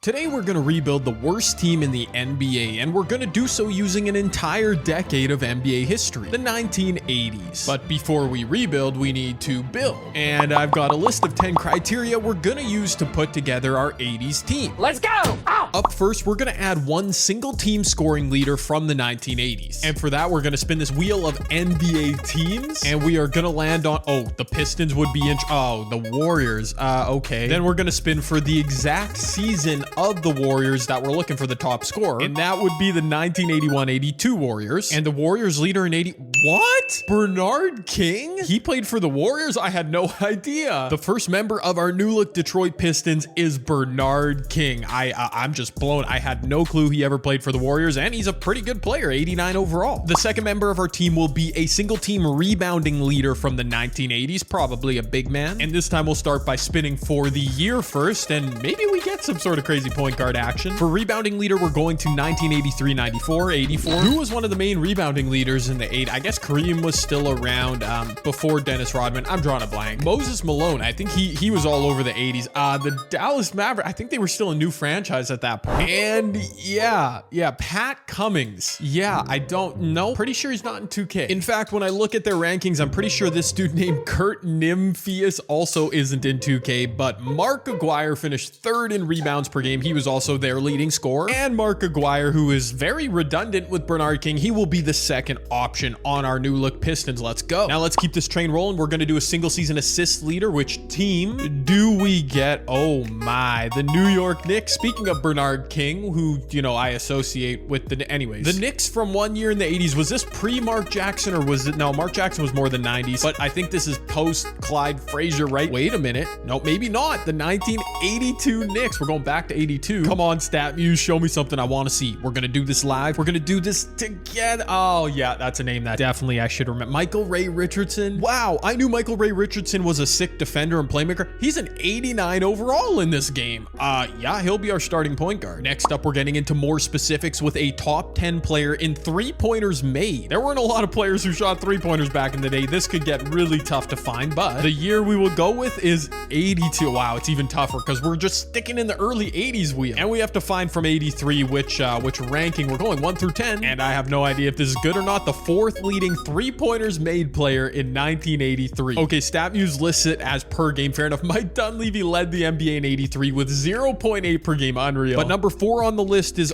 Today we're going to rebuild the worst team in the NBA, and we're going to do so using an entire decade of NBA history, the 1980s. But before we rebuild, we need to build. And I've got a list of 10 criteria we're going to use to put together our 80s team. Let's go! Ow! Up first, we're going to add one single team scoring leader from the 1980s. And for that, we're going to spin this wheel of NBA teams, and we are going to land on, the Pistons would be the Warriors. Okay. Then we're going to spin for the exact season of the Warriors that we're looking for the top scorer, and that would be the 1981-82 Warriors. And the Warriors leader in 80, what? Bernard King? He played for the Warriors? I had no idea. The first member of our new look Detroit Pistons is Bernard King. I'm just blown. I had no clue he ever played for the Warriors, and he's a pretty good player, 89 overall. The second member of our team will be a single team rebounding leader from the 1980s, probably a big man. And this time we'll start by spinning for the year first, and maybe we get some sort of crazy point guard action. For rebounding leader, we're going to 1983, 94, 84. Who was one of the main rebounding leaders in the 80s? I guess Kareem was still around before Dennis Rodman. I'm drawing a blank. Moses Malone, I think he was all over the 80s. The Dallas Mavericks, I think they were still a new franchise at that point. And yeah, Pat Cummings. Yeah, I don't know. Pretty sure he's not in 2K. In fact, when I look at their rankings, I'm pretty sure this dude named Kurt Nymphius also isn't in 2K, but Mark Aguirre finished third in rebounds per game. He was also their leading scorer. And Mark Aguirre, who is very redundant with Bernard King, he will be the second option on our new look Pistons. Let's go. Now let's keep this train rolling. We're going to do a single season assist leader. Which team do we get? Oh my, the New York Knicks. Speaking of Bernard King, who, I associate with the Knicks from one year in the 80s. Was this pre-Mark Jackson, or was it? No, Mark Jackson was more than 90s, but I think this is post Clyde Frazier, right? Wait a minute. No, maybe not. The 1982 Knicks. We're going back to 82. Come on, Stat Muse, show me something I want to see. We're going to do this live. We're going to do this together. Oh yeah, that's a name that definitely I should remember. Michael Ray Richardson. Wow, I knew Michael Ray Richardson was a sick defender and playmaker. He's an 89 overall in this game. Yeah, he'll be our starting point guard. Next up, we're getting into more specifics with a top 10 player in three-pointers made. There weren't a lot of players who shot three-pointers back in the day. This could get really tough to find, but the year we will go with is 82. Wow, it's even tougher because we're just sticking in the early 80s wheel. And we have to find from 83 which ranking we're going, 1 through 10. And I have no idea if this is good or not. The fourth leading three-pointers made player in 1983. Okay, StatMuse lists it as per game. Fair enough. Mike Dunleavy led the NBA in 83 with 0.8 per game. Unreal. But number 4 on the list is...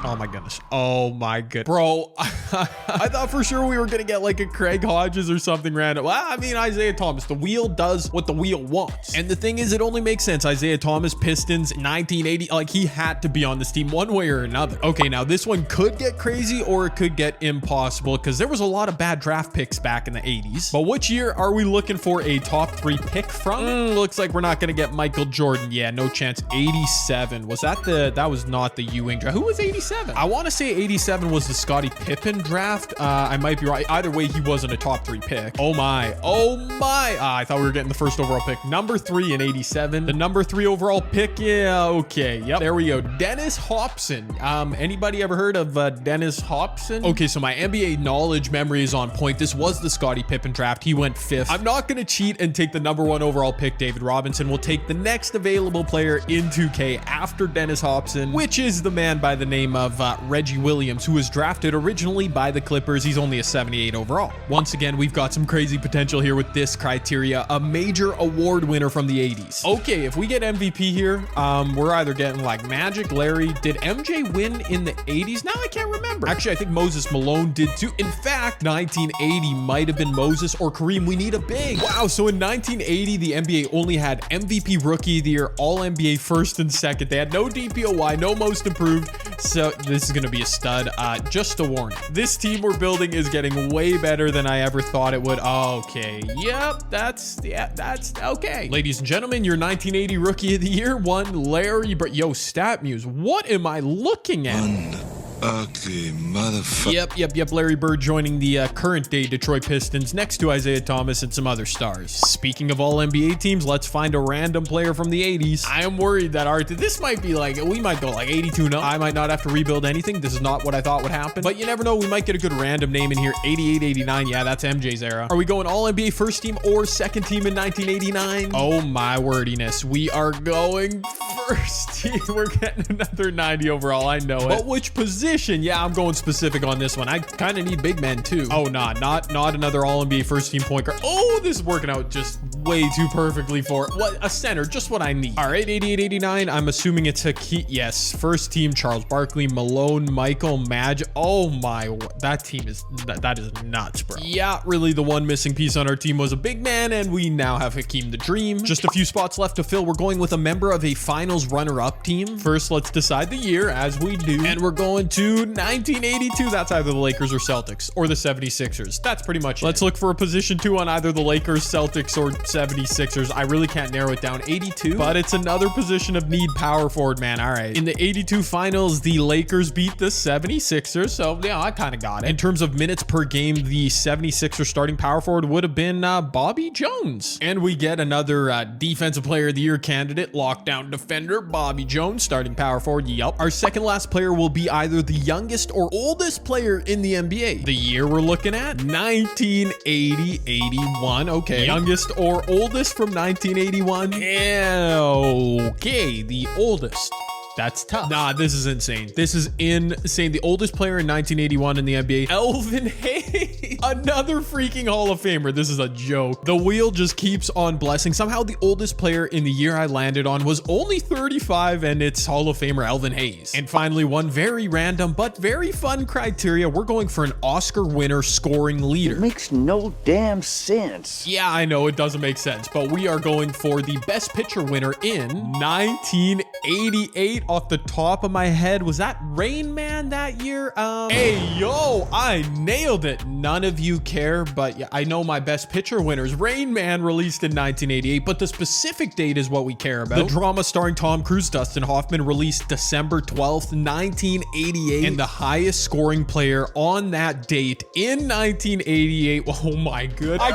Oh my goodness. Oh my good. Bro, I thought for sure we were going to get like a Craig Hodges or something random. Well, I mean, Isaiah Thomas. The wheel does what the wheel wants. And the thing is, it only makes sense. Isaiah Thomas, Pistons, 1980. Like, he had to be on this team one way or another. Okay, now this one could get crazy or it could get impossible because there was a lot of bad draft picks back in the 80s. But which year are we looking for a top 3 pick from? Looks like we're not going to get Michael Jordan. Yeah, no chance. 87. Was that was not the Ewing draft. Who was 87? I want to say 87 was the Scottie Pippen draft. I might be right. Either way, he wasn't a top 3 pick. Oh my. I thought we were getting the first overall pick. Number 3 in 87. The number 3 overall pick. Yeah, okay. Yep. There we go. Dennis Hopson. Anybody ever heard of Dennis Hopson? Okay, so my NBA knowledge memory is on point. This was the Scottie Pippen draft. He went 5th. I'm not going to cheat and take the number 1 overall pick, David Robinson. We'll take the next available player in 2K after Dennis Hopson, which is the man by the name of Reggie Williams, who was drafted originally by the Clippers. He's only a 78 overall. Once again, we've got some crazy potential here with this criteria. A major award winner from the 80s. Okay, if we get MVP here, we're either getting like Magic, Larry. Did MJ win in the 80s? Now I can't remember. Actually, I think Moses Malone did too. In fact, 1980 might have been Moses or Kareem. We need a big. Wow, so in 1980, the NBA only had MVP Rookie of the Year, All-NBA first and second. They had no DPOY, no Most Improved. So this is going to be a stud. Just a warning. This team we're building is getting way better than I ever thought it would. Okay. Yep. That's okay. Ladies and gentlemen, your 1980 Rookie of the Year, one Larry. Yo, StatMuse, what am I looking at? Ugly motherfucker. Yep. Larry Bird joining the current day Detroit Pistons next to Isaiah Thomas and some other stars. Speaking of all NBA teams, let's find a random player from the 80s. I am worried that this might be like, we might go like 82-0. I might not have to rebuild anything. This is not what I thought would happen, but you never know. We might get a good random name in here. 88-89. Yeah, that's MJ's era. Are we going all NBA first team or second team in 1989? Oh my wordiness. We are going first team. We're getting another 90 overall. I know it. But which position? Yeah, I'm going specific on this one. I kind of need big men too. Oh, not another all-NBA first team point guard. Oh, this is working out just way too perfectly for what a center, just what I need. All right, 88-89. I'm assuming it's Hakeem. Yes, first team: Charles Barkley, Malone, Michael, Madge. Oh my, that team is that is nuts, bro. Yeah, really, the one missing piece on our team was a big man, and we now have Hakeem the Dream. Just a few spots left to fill. We're going with a member of a finals runner-up team. First, let's decide the year, as we do, and we're going to 1982. That's either the Lakers or Celtics, or the 76ers. That's pretty much it. Let's look for a position 2 on either the Lakers, Celtics, or 76ers. I really can't narrow it down. 82, but it's another position of need, power forward, man. All right. In the 82 finals, the Lakers beat the 76ers, so yeah, I kind of got it. In terms of minutes per game, the 76ers starting power forward would have been Bobby Jones. And we get another defensive player of the year candidate, lockdown defender, Bobby Jones, starting power forward. Yup. Our second last player will be either the youngest or oldest player in the NBA. The year we're looking at, 1980-81. Okay. Youngest or oldest from 1981? Okay, the oldest. That's tough. Nah, this is insane. This is insane. The oldest player in 1981 in the NBA, Elvin Hayes. Another freaking Hall of Famer. This is a joke. The wheel just keeps on blessing. Somehow the oldest player in the year I landed on was only 35, and it's Hall of Famer Elvin Hayes. And finally, one very random but very fun criteria. We're going for an Oscar winner scoring leader. It makes no damn sense. Yeah, I know it doesn't make sense, but we are going for the best pitcher winner in 1988. Off the top of my head, was that Rain Man that year? Hey, yo, I nailed it. None of you care, but yeah, I know my best pitcher winners. Rain Man released in 1988, but the specific date is what we care about. The drama starring Tom Cruise, Dustin Hoffman, released December 12th, 1988, and the highest scoring player on that date in 1988. Oh my goodness.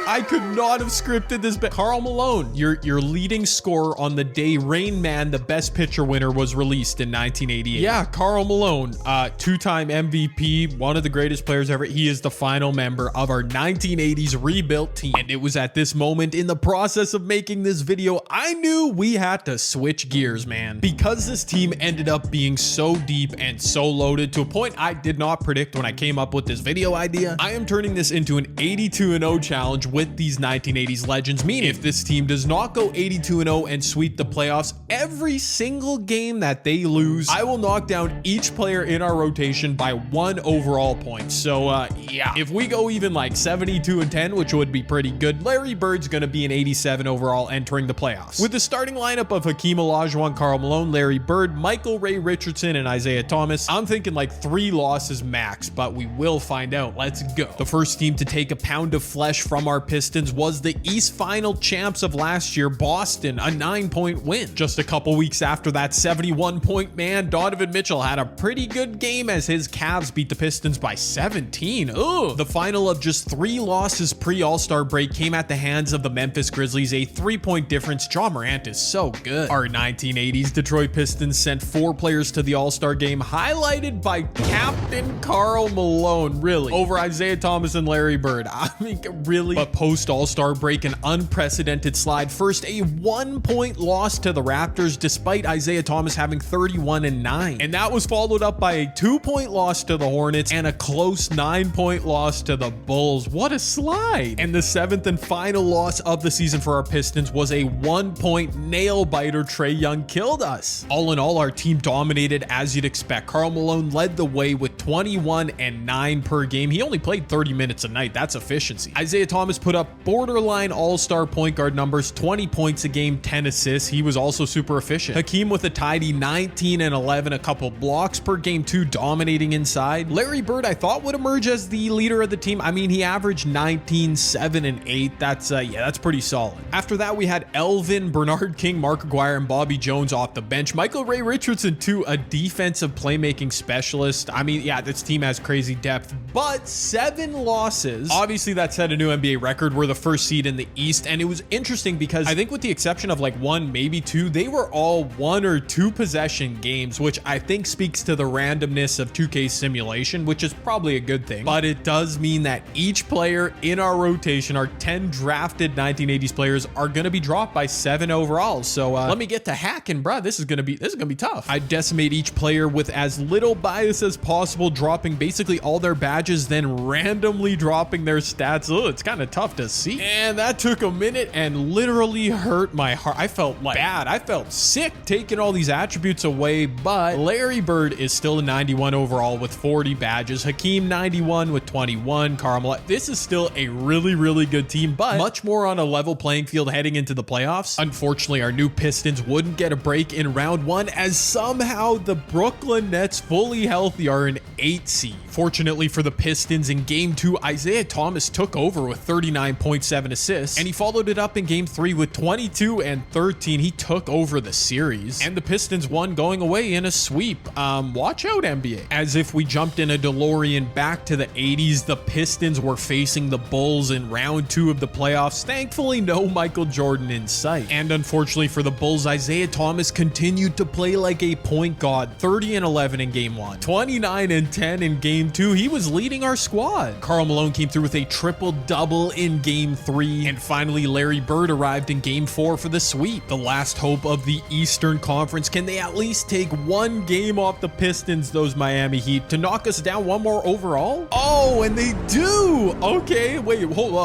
I could not have scripted this, but Karl Malone, your leading scorer on the day Rain Man, the best pitcher winner, was released in 1988. Yeah, Karl Malone, two-time MVP, one of the greatest players ever. He is the final member of our 1980s rebuilt team. And it was at this moment in the process of making this video, I knew we had to switch gears, man. Because this team ended up being so deep and so loaded to a point I did not predict when I came up with this video idea, I am turning this into an 82-0 challenge with these 1980s legends, meaning if this team does not go 82-0 and sweep the playoffs, every single game that they lose, I will knock down each player in our rotation by 1 overall point. So yeah, if we go even like 72-10, which would be pretty good, Larry Bird's gonna be an 87 overall entering the playoffs. With the starting lineup of Hakeem Olajuwon, Karl Malone, Larry Bird, Michael Ray Richardson, and Isaiah Thomas, I'm thinking like 3 losses max, but we will find out. Let's go. The first team to take a pound of flesh from our Pistons was the East Final champs of last year, Boston, a 9-point win. Just a couple weeks after that 71-point man, Donovan Mitchell had a pretty good game as his Cavs beat the Pistons by 17. Ugh. The final of just 3 losses pre-All-Star break came at the hands of the Memphis Grizzlies, a 3-point difference. Ja Morant is so good. Our 1980s Detroit Pistons sent 4 players to the All-Star game, highlighted by Captain Karl Malone, really, over Isaiah Thomas and Larry Bird. I mean, really? But post-All-Star break, an unprecedented slide. First, a 1-point loss to the Raptors, despite Isaiah Thomas having 31 and 9. And that was followed up by a 2-point loss to the Hornets and a close 9-point loss to the Bulls. What a slide. And the 7th and final loss of the season for our Pistons was a 1-point nail-biter. Trae Young killed us. All in all, our team dominated as you'd expect. Karl Malone led the way with 21 and 9 per game. He only played 30 minutes a night. That's efficiency. Isaiah Thomas put up borderline all-star point guard numbers, 20 points a game, 10 assists. He was also super efficient. Hakeem with a tidy 19 and 11, a couple blocks per game too, dominating inside. Larry Bird, I thought, would emerge as the leader of the team. I mean, he averaged 19, 7, and 8. That's pretty solid. After that, we had Elvin, Bernard King, Mark Aguirre, and Bobby Jones off the bench. Michael Ray Richardson too, a defensive playmaking specialist. I mean, yeah, this team has crazy depth, but 7 losses. Obviously, that set a new NBA record. We're the first seed in the East, and it was interesting because I think with the exception of like 1, maybe 2, they were all 1 or 2 possession games, which I think speaks to the randomness of 2K simulation, which is probably a good thing. But it does mean that each player in our rotation, our 10 drafted 1980s players, are going to be dropped by 7 overall. So let me get to hacking, bruh. This is gonna be tough. I decimate each player with as little bias as possible, dropping basically all their badges, then randomly dropping their stats. Oh, it's kind of tough to see. And that took a minute and literally hurt my heart. I felt like bad. I felt sick taking all these attributes away, but Larry Bird is still a 91 overall with 40 badges. Hakeem 91 with 21. Carmel. This is still a really, really good team, but much more on a level playing field heading into the playoffs. Unfortunately, our new Pistons wouldn't get a break in round 1 as somehow the Brooklyn Nets, fully healthy, are an 8 seed. Fortunately for the Pistons, in game 2, Isaiah Thomas took over with 39.7 assists, and he followed it up in game 3 with 22 and 13. He took over the series, and the Pistons won, going away in a sweep. Watch out, NBA. As if we jumped in a DeLorean back to the 80s, the Pistons were facing the Bulls in round 2 of the playoffs. Thankfully, no Michael Jordan in sight. And unfortunately for the Bulls, Isaiah Thomas continued to play like a point guard. 30 and 11 in game 1, 29 and 10 in game 2. He was leading our squad. Karl Malone came through with a triple-double in game 3. And finally, Larry Bird arrived in game 4 for the sweep. The last hope of the Eastern Conference. Can they at least take 1 game off the Pistons, those Miami Heat, to knock us down 1 more overall? Oh, and they do! Okay, wait, hold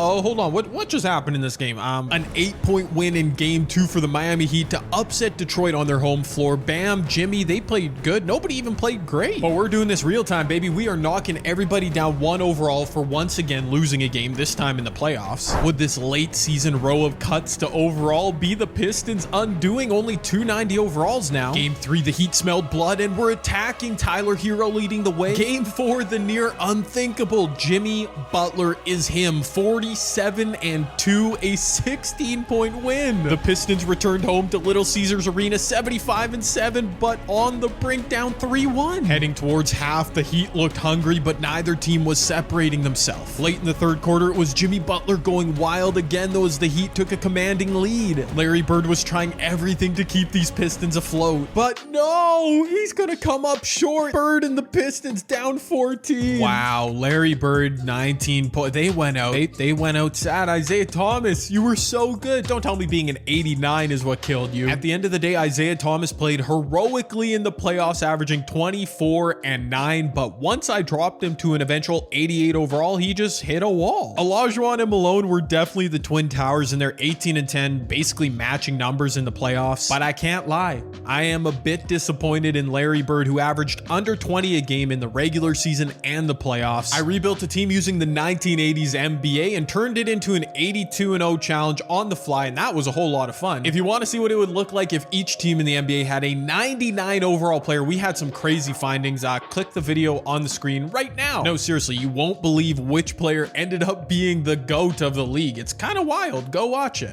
on. What just happened in this game? An 8-point win in game 2 for the Miami Heat to upset Detroit on their home floor. Bam, Jimmy, they played good. Nobody even played great. But we're doing this real time, baby. We are knocking everybody down 1 overall for once again losing a game, this time in the playoffs. Would this late season row of cuts to overall be the Pistons undoing? Only 290 overalls now. Game 3, the Heat smelled blood and were attacking. Tyler Hero leading the way. Game 4, the near unthinkable Jimmy Butler is him. 47 and 2, a 16-point win. The Pistons returned home to Little Caesars Arena 75 and 7, but on the brink, down 3-1. Heading towards half, the Heat looked hungry, but neither team was separating themselves. Late in the third quarter, it was Jimmy Butler going wild again, though, as the Heat took a commanding lead. Larry Bird was trying everything to keep these Pistons afloat, but no, he's gonna come up short. Bird and the Pistons down 14. Wow, Larry Bird 19 points. They went out. They went out sad. Isaiah Thomas, you were so good. Don't tell me being an 89 is what killed you. At the end of the day, Isaiah Thomas played heroically in the playoffs, averaging 24 and 9, but once I dropped him to an eventual 88 overall, he just hit a wall. Olajuwon and Malone were definitely the Twin Towers in their 18 and 10, basically matching numbers in the playoffs, but I can't lie. I am a bit disappointed in Larry Bird, who averaged under 20 a game in the regular season and the playoffs. I rebuilt a team using the 1980s NBA and turned it into an 82-0 challenge on the fly, and that was a whole lot of fun. If you want to see what it would look like if each team in the NBA had a 99 overall player, we had some crazy findings. Click the video on the screen right now. No, seriously, you won't believe which player ended up being the GOAT of the league. It's kind of wild. Go watch it.